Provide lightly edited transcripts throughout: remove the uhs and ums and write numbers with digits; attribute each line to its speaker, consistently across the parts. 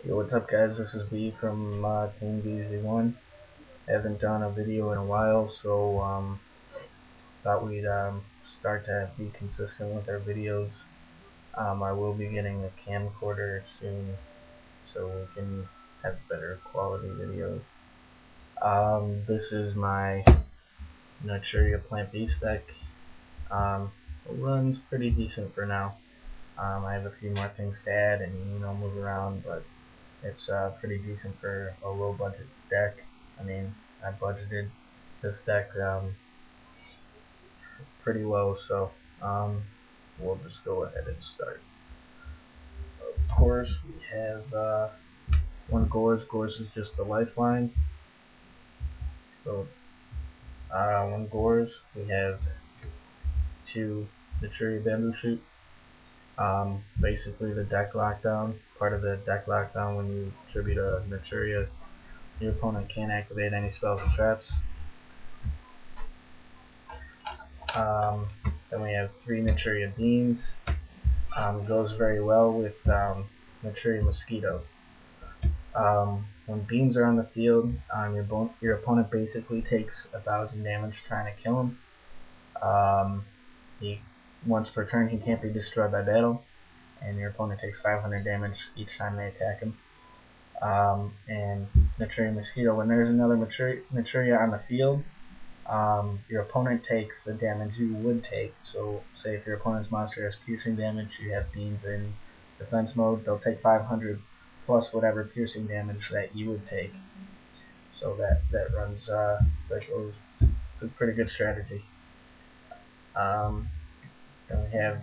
Speaker 1: Yo, what's up guys, this is B from Team BZ1. Haven't done a video in a while, so thought we'd start to be consistent with our videos. I will be getting a camcorder soon, so we can have better quality videos. This is my Naturia plant beast deck. It runs pretty decent for now. I have a few more things to add and move around, but it's pretty decent for a low budget deck. I mean, I budgeted this deck pretty low, so we'll just go ahead and start. Of course, we have one Gorz. Gorz is just the lifeline. So one Gorz. We have two Naturia Bamboo Shoot. Basically the deck lockdown. Part of the deck lockdown, when you tribute a Naturia, your opponent can't activate any spells or traps. Then we have three Naturia Beans. Goes very well with Naturia Mosquito. When beams are on the field, your opponent basically takes 1,000 damage trying to kill him. Once per turn, he can't be destroyed by battle, and your opponent takes 500 damage each time they attack him. And Naturia Mosquito, when there's another Naturia on the field, your opponent takes the damage you would take. So say if your opponent's monster has piercing damage, you have beans in defense mode, they'll take 500 plus whatever piercing damage that you would take. So that goes to a pretty good strategy. Then we have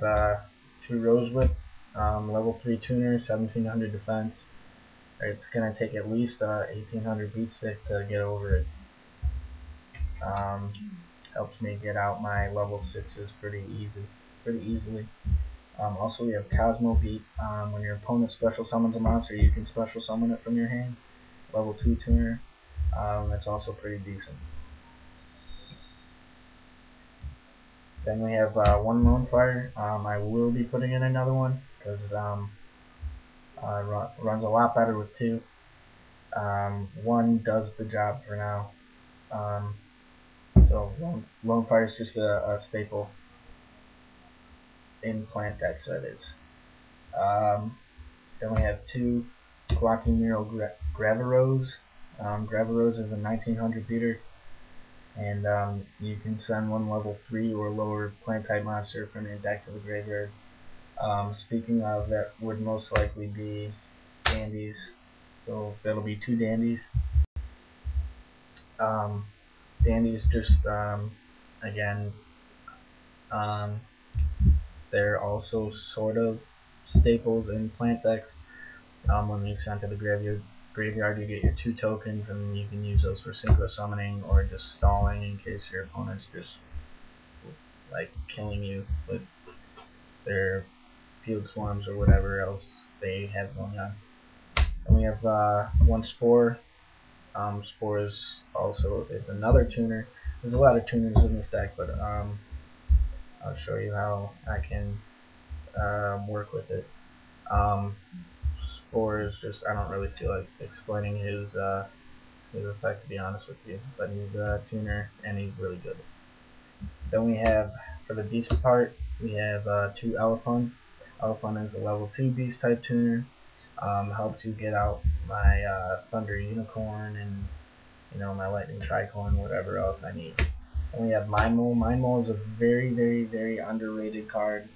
Speaker 1: two Rosewhip, level 3 tuner, 1700 defense. It's going to take at least 1800 beat stick to get over it. Helps me get out my level 6s pretty easily. Also we have Cosmo Beat. When your opponent special summons a monster, you can special summon it from your hand. Level 2 tuner. That's also pretty decent. Then we have one Lone Fire. I will be putting in another one because runs a lot better with two. One does the job for now. So Lone Fire is just a staple in plant decks, that is. Then we have two Blocking Mural Gravarose. Gravarose is a 1900 beater, and you can send one level 3 or lower plant type monster from your deck to the graveyard. Speaking of, that would most likely be Dandies, so that'll be two Dandies. Dandies just, again, they're also sort of staples in plant decks. When you send to the graveyard, you get your two tokens, and you can use those for synchro summoning or just stalling in case your opponent's just like killing you with their field swarms or whatever else they have going on. And we have one Spore. Spore is also, it's another tuner. There's a lot of tuners in this deck, but I'll show you how I can work with it. Spore is just, I don't really feel like explaining his effect, to be honest with you, but he's a tuner and he's really good. Then we have, for the beast part, we have two Elephant. Elephant is a level 2 beast type tuner. Helps you get out my Thunder Unicorn and my Lightning Tricorn, whatever else I need. Then we have Mind Mole. Mind Mole is a very underrated card,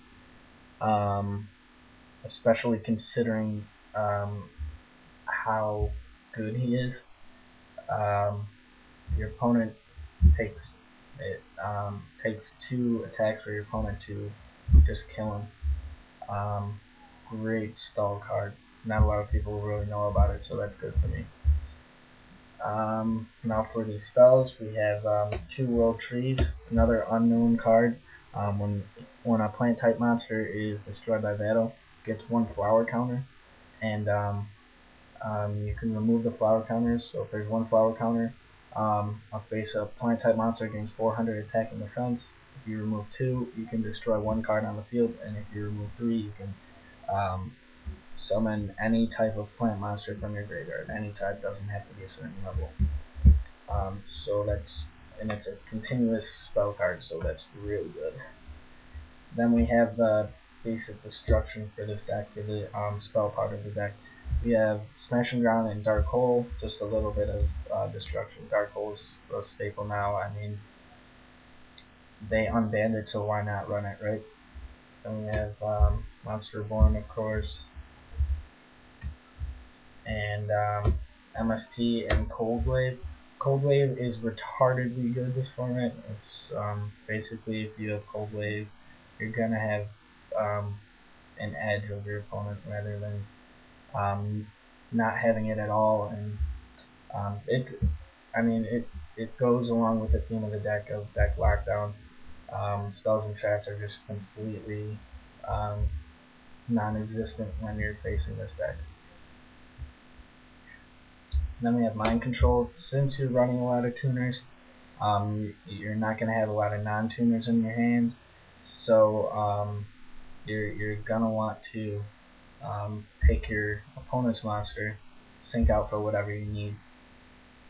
Speaker 1: especially considering how good he is. Your opponent takes takes two attacks for your opponent to just kill him. Great stall card. Not a lot of people really know about it, so that's good for me. Now for these spells, we have two World Trees, another unknown card. When a plant type monster is destroyed by battle, it gets one flower counter, and you can remove the flower counters. So if there's one flower counter, I'll face a plant type monster gains 400 attack and defense. If you remove two, you can destroy one card on the field, and if you remove three, you can summon any type of plant monster from your graveyard. Any type, doesn't have to be a certain level. So that's, and it's a continuous spell card, so that's really good. Then we have the basic destruction for this deck, for the spell part of the deck. We have Smash and Ground and Dark Hole, just a little bit of destruction. Dark Hole is a staple now. I mean, they unbanned it, so why not run it, right? Then we have Monster Born, of course, and MST and Cold Wave. Cold Wave is retardedly good this format. It's basically, if you have Cold Wave, you're gonna have an edge over your opponent rather than not having it at all. And it goes along with the theme of the deck of deck lockdown. Spells and traps are just completely non-existent when you're facing this deck. Then we have Mind Control. Since you're running a lot of tuners, you're not going to have a lot of non-tuners in your hand, so you're gonna want to pick your opponent's monster, sync out for whatever you need.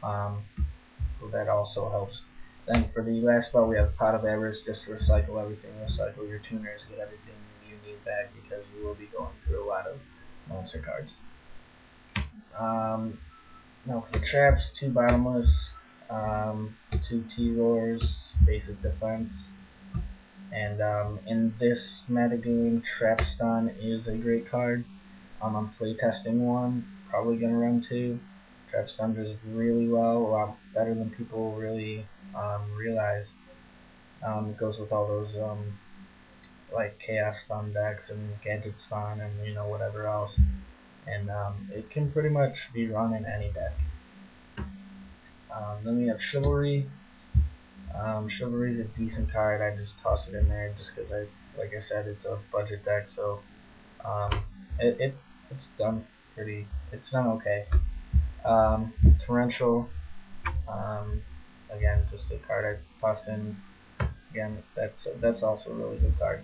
Speaker 1: So that also helps. Then for the last spell, we have Pot of Avarice, just to recycle everything. Recycle your tuners, get everything you need back, because you will be going through a lot of monster cards. Now for traps, 2 Bottomless, 2 T-Roars, basic defense. And in this metagame, Trap Stun is a great card. I'm playtesting one, probably gonna run 2. Trap Stun does really well, a lot better than people really realize. It goes with all those like Chaos Stun decks and Gadget Stun and whatever else. And it can pretty much be run in any deck. Then we have Chivalry. Chivalry is a decent card. I just toss it in there just because like I said, it's a budget deck, so it's done okay. Torrential, again, just a card I toss in. Again, that's also a really good card.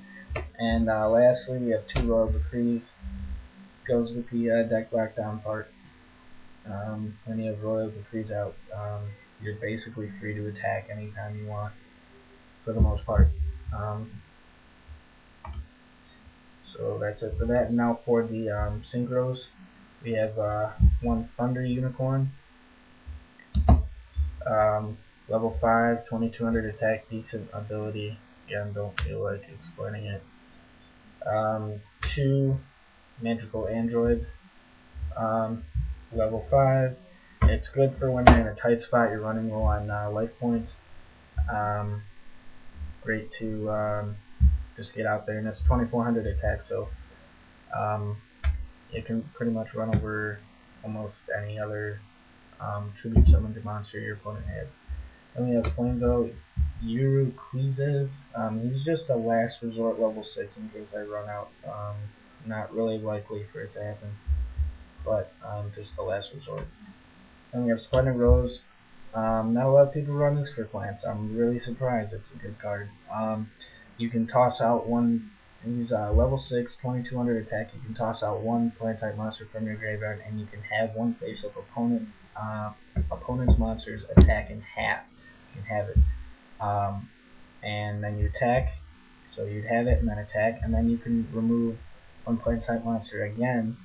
Speaker 1: And lastly, we have 2 Royal Decrees. Goes with the deck lockdown part. When you have Royal Decrees out, you're basically free to attack anytime you want, for the most part. So that's it for that. And now for the synchros, we have 1 Thunder Unicorn, level 5, 2200 attack, decent ability. Again, don't feel like explaining it. 2 Magical Android, level 5. It's good for when you're in a tight spot, you're running low on life points. Great to just get out there, and it's 2400 attack, so it can pretty much run over almost any other tribute summoned monster your opponent has. Then we have Flamebow Euruclizes. He's just a last resort level 6 in case I run out. Not really likely for it to happen, but just the last resort. Then we have Splendid Rose. Not a lot of people run this for plants. I'm really surprised. It's a good card. You can toss out one. He's level 6, 2200 attack. You can toss out 1 plant type monster from your graveyard, and you can have 1 face up opponent's monsters attack in half. You can have it, and then you attack. So you'd have it and then attack, and then you can remove 1 plant type monster again,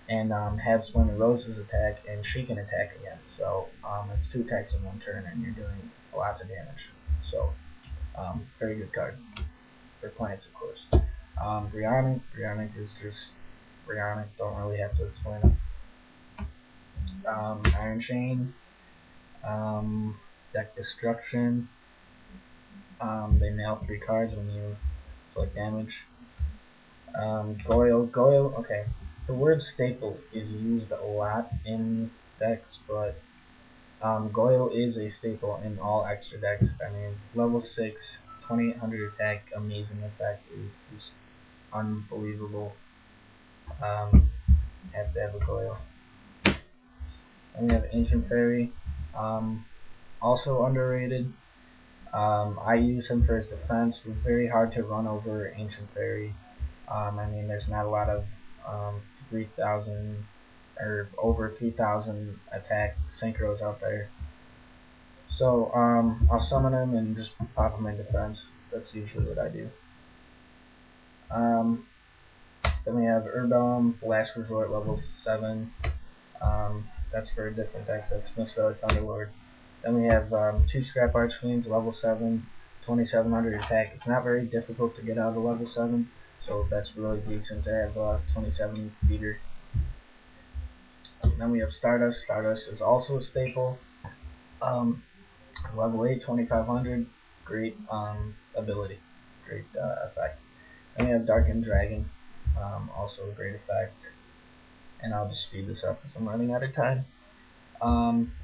Speaker 1: and have Splendid Rose's attack, and she can attack again. So it's 2 attacks in 1 turn, and you're doing lots of damage. So very good card for plants, of course. Brionic is just Brionic. Don't really have to explain it. Iron Chain, Deck Destruction. They nail 3 cards when you inflict damage. Goyle. Okay. The word staple is used a lot in decks, but Goyle is a staple in all extra decks. I mean, level 6, 2800 attack, amazing effect is just unbelievable. Have to have a Goyle. And we have Ancient Fairy, also underrated. I use him for his defense. Very hard to run over Ancient Fairy. I mean, there's not a lot of 3,000 or over 3,000 attack synchros out there. So I'll summon him and just pop him in defense. That's usually what I do. Then we have Urbelm, Last Resort, level 7. That's for a different deck. That's Misspelled Thunderlord. Then we have 2 Scrap Archfiends, level 7, 2700 attack. It's not very difficult to get out of level 7, so that's really decent to have 27 beater. Then we have Stardust. Stardust is also a staple. Level 8, 2500. Great ability. Great effect. Then we have Darkened Dragon. Also a great effect. And I'll just speed this up because I'm running out of time.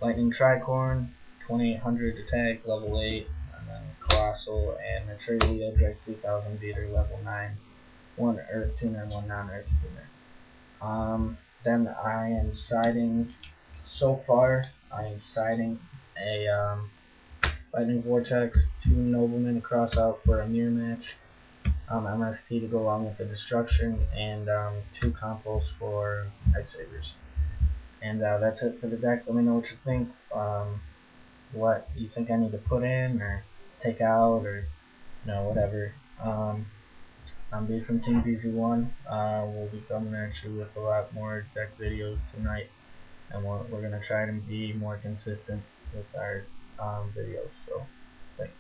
Speaker 1: Lightning Tricorn, 2800 attack, level 8, and then Colossal and Naturia, Drake 3000 beater, level 9, 1 Earth Tuner, 1 non-Earth Tuner. Then I am siding, so far, I am siding a Lightning Vortex, 2 Noblemen to cross out for a mirror match, MST to go along with the Destruction, and 2 Compos for Night Sabers. And that's it for the deck. Let me know what you think. What you think I need to put in or take out, or whatever. I'm B from Team BZ1. We'll be coming at you with a lot more deck videos tonight, and we're gonna try to be more consistent with our videos. So thanks.